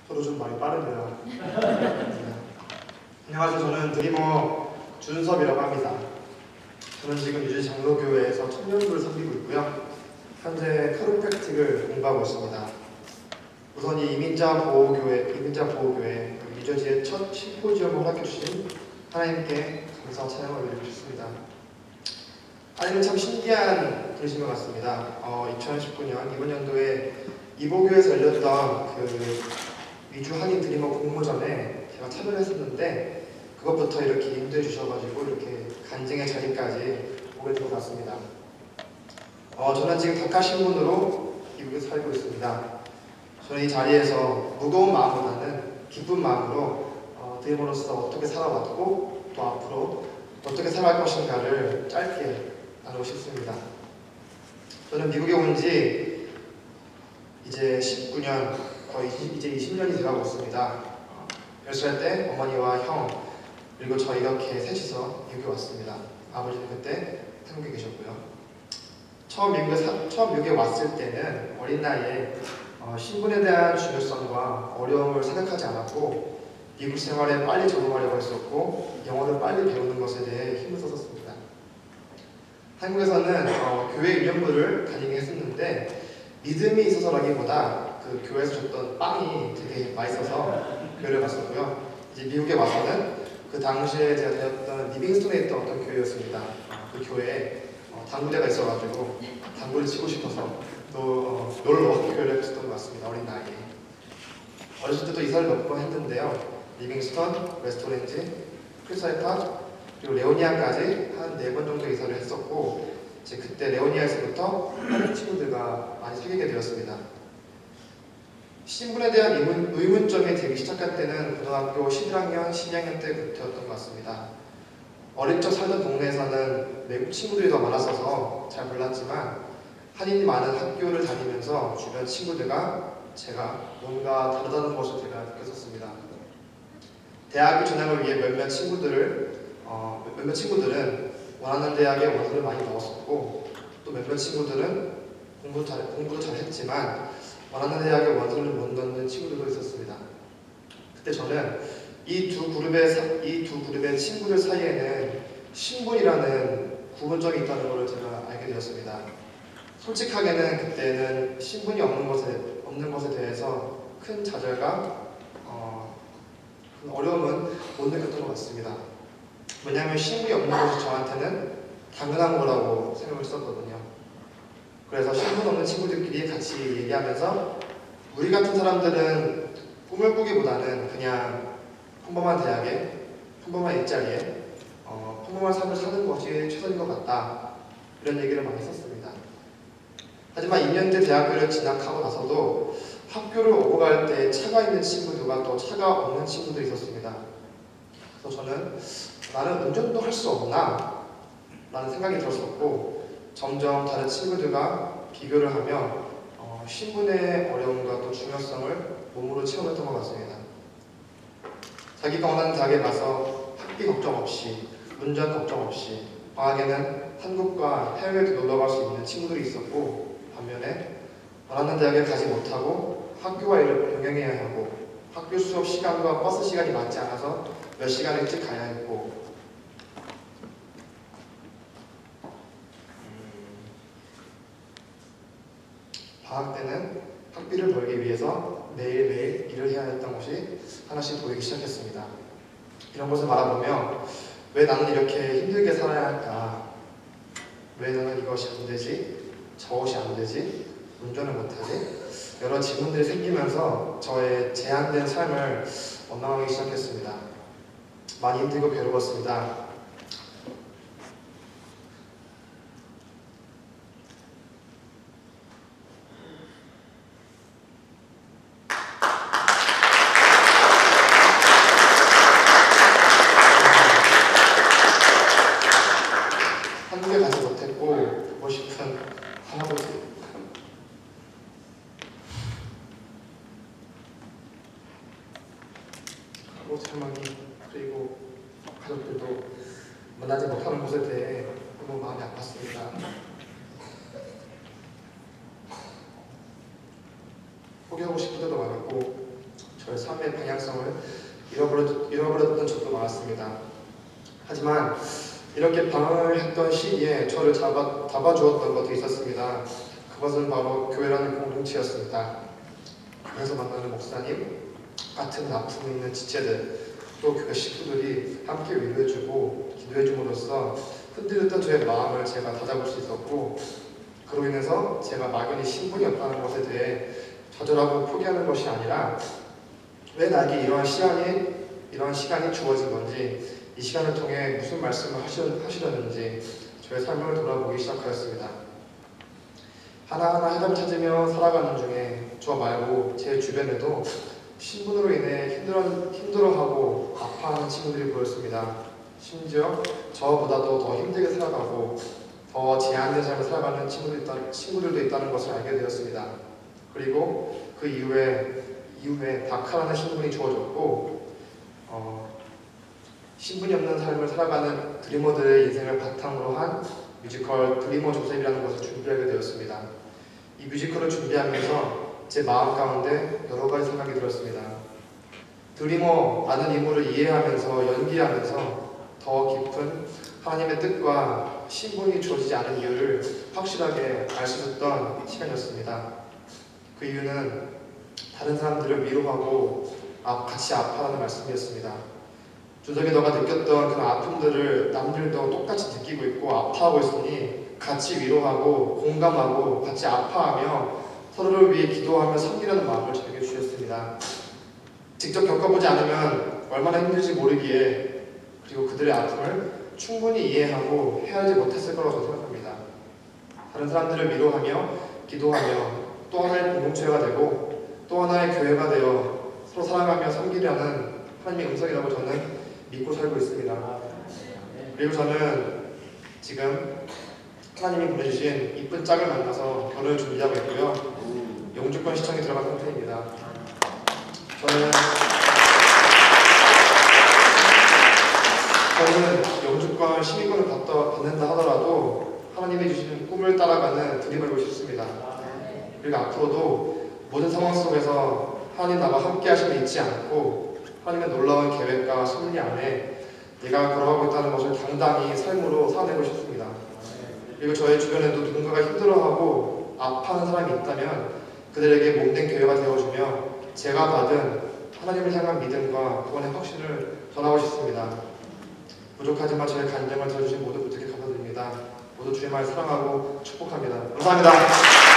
저도 좀 말이 빠르네요. 안녕하세요. 저는 드리머 준섭이라고 합니다. 저는 지금 유지 장로교회에서 청년부를 섬기고 있고요. 현재 카로프랙틱을 공부하고 있습니다. 우선 이 이민자 보호교회 뉴저지의 첫 심포지엄을 허락해주신 하나님께 감사와 찬양을 올리고 싶습니다. 하나님은 참 신기한 분이신 것 같습니다. 2019년 이번 연도에 이보교에서 열렸던 그 위주 한인 드리머 공모전에 제가 참여를 했었는데 그것부터 이렇게 인도해 주셔가지고 이렇게 간증의 자리까지 오게 된 것 같습니다. 저는 지금 닭가 신분으로 미국에 살고 있습니다. 저는 이 자리에서 무거운 마음보다는 기쁜 마음으로 드리머로서 어떻게 살아왔고 또 앞으로 어떻게 살아갈 것인가를 짧게 나누고 싶습니다. 저는 미국에 온 지 이제 19년, 거의 이제 20년이 돼가고 있습니다. 10살 때 어머니와 형 그리고 저 이렇게 셋이서 미국에 왔습니다. 아버지는 그때 한국에 계셨고요. 처음 미국에 왔을 때는 어린 나이에 신분에 대한 중요성과 어려움을 생각하지 않았고 미국 생활에 빨리 적응하려고 했었고 영어를 빨리 배우는 것에 대해 힘을 썼었습니다. 한국에서는 교회 1년부를 다니긴 했었는데 믿음이 있어서라기보다 그 교회에서 줬던 빵이 되게 맛있어서 교회를 갔었고요. 이제 미국에 와서는 그 당시에 제가 다녔던 리빙스톤에 있던 어떤 교회였습니다. 그 교회에 당구대가 있어가지고 당구를 치고 싶어서 또 놀러 교회를 했었던 것 같습니다. 어린 나이에. 어렸을 때도 이사를 몇 번 했는데요. 리빙스톤, 웨스트오렌지, 크리스탈 그리고 레오니아까지 한 4번 정도 이사를 했었고 이제 그때 레오니아에서부터 다른 친구들과 많이 사귀게 되었습니다. 신분에 대한 의문점이 되기 시작할 때는 고등학교 11학년, 12학년 때부터였던 것 같습니다. 어릴 적 살던 동네에서는 외국 친구들이 더 많았어서 잘 몰랐지만 한인이 많은 학교를 다니면서 주변 친구들과 제가 뭔가 다르다는 것을 제가 느꼈었습니다. 대학교 진학을 위해 몇몇 친구들은 원하는 대학에 원서를 많이 넣었었고 또 몇몇 친구들은 공부도 잘했지만 원하는 대학에 원서를 못 넣는 친구들도 있었습니다. 그때 저는 이 두 그룹의 친구들 사이에는 신분이라는 구분점이 있다는 것을 제가 알게 되었습니다. 솔직하게는 그때는 신분이 없는 것에 대해서 큰 좌절과 큰 어려움은 못 느꼈던 것 같습니다. 왜냐하면 신분이 없는 것이 저한테는 당연한 거라고 생각을 했었거든요. 그래서 신분 없는 친구들끼리 같이 얘기하면서 우리 같은 사람들은 꿈을 꾸기보다는 그냥 평범한 대학에, 평범한 일자리에 평범한 삶을 사는 것이 최선인 것 같다. 이런 얘기를 많이 했었습니다. 하지만 2년 뒤 대학교를 진학하고 나서도 학교를 오고 갈 때 차가 있는 친구들과 또 차가 없는 친구들이 있었습니다. 그래서 저는 나는 운전도 할 수 없나? 라는 생각이 들었었고 점점 다른 친구들과 비교를 하며 신분의 어려움과 또 중요성을 몸으로 체험했던 것 같습니다. 자기가 원하는 대학에 가서 학비 걱정 없이 운전 걱정 없이 방학에는 한국과 해외에도 놀러갈 수 있는 친구들이 있었고 반면에 원하는 대학에 가지 못하고 학교와 일을 병행해야 하고 학교 수업 시간과 버스 시간이 맞지 않아서 몇 시간 일찍 가야 했고 방학 때는 학비를 벌기 위해서 매일매일 일을 해야 했던 것이 하나씩 보이기 시작했습니다. 이런 것을 바라보며 왜 나는 이렇게 힘들게 살아야 할까? 왜 나는 이것이 안 되지? 저것이 안 되지? 운전을 못하지? 여러 질문들이 생기면서 저의 제한된 삶을 원망하기 시작했습니다. 많이 힘들고 괴로웠습니다. 한국에 가지 못했고 보고 싶은 할아버지 할머니 그리고 가족들도 만나지 못하는 것에 대해 너무 마음이 아팠습니다. 포기하고 싶을 때도 많았고 저의 삶의 방향성을 잃어버렸던 적도 많았습니다. 하지만 이렇게 방황했던 시기에 저를 잡아주었던 것도 있었습니다. 그것은 바로 교회라는 공동체였습니다. 그래서 만나는 목사님, 같은 아픔이 있는 지체들, 또 교회 식구들이 함께 위로해주고 기도해줌으로써 흔들렸던 저의 마음을 제가 다잡을 수 있었고, 그로 인해서 제가 막연히 신분이 없다는 것에 대해 좌절하고 포기하는 것이 아니라 왜 나에게 이러한 시간이 주어진 건지, 이 시간을 통해 무슨 말씀을 하시려는지 저의 삶을 돌아보기 시작하였습니다. 하나하나 해답을 찾으며 살아가는 중에 저 말고 제 주변에도 신분으로 인해 힘들어하고 아파하는 친구들이 보였습니다. 심지어 저보다도 더 힘들게 살아가고 더 제한된 삶을 살아가는 친구들도 있다는 것을 알게 되었습니다. 그리고 그 이후에 다카라는 신분이 주어졌고, 신분이 없는 삶을 살아가는 드리머들의 인생을 바탕으로 한 뮤지컬 드리머 조셉이라는 것을 준비하게 되었습니다. 이 뮤지컬을 준비하면서 제 마음 가운데 여러 가지 생각이 들었습니다. 드리머라는 인물을 이해하면서 연기하면서 더 깊은 하나님의 뜻과 신분이 주어지지 않은 이유를 확실하게 알 수 있었던 시간이었습니다. 그 이유는 다른 사람들을 위로하고 같이 아파하는 말씀이었습니다. 준석이 너가 느꼈던 그런 아픔들을 남들도 똑같이 느끼고 있고 아파하고 있으니 같이 위로하고 공감하고 같이 아파하며 서로를 위해 기도하며 섬기려는 마음을 저에게 주셨습니다. 직접 겪어보지 않으면 얼마나 힘들지 모르기에, 그리고 그들의 아픔을 충분히 이해하고 헤아리지 못했을 거라고 생각합니다. 다른 사람들을 위로하며 기도하며 또 하나의 공동체가 되고 또 하나의 교회가 되어 서로 사랑하며 섬기려는 하나님의 음성이라고 저는 믿고 살고 있습니다. 그리고 저는 지금 하나님이 보내주신 이쁜 짝을 만나서 결혼을 준비하고 있고요. 영주권 시청에 들어간 상태입니다. 저는 영주권 시민권을 받는다 하더라도 하나님이 주시는 꿈을 따라가는 드림을 싶습니다. 그리고 앞으로도 모든 상황 속에서 하나님 나와 함께 하심을 잊지 않고 하나님의 놀라운 계획과 섭리 안에 내가 걸어가고 있다는 것을 당당히 삶으로 살아내고 싶습니다. 그리고 저의 주변에도 누군가가 힘들어하고 아파하는 사람이 있다면 그들에게 몸된 교회가 되어주며 제가 받은 하나님을 향한 믿음과 구원의 확신을 전하고 싶습니다. 부족하지만 저의 간증을 들어주신 모든 분들께 감사드립니다. 모두 주의 말 사랑하고 축복합니다. 감사합니다.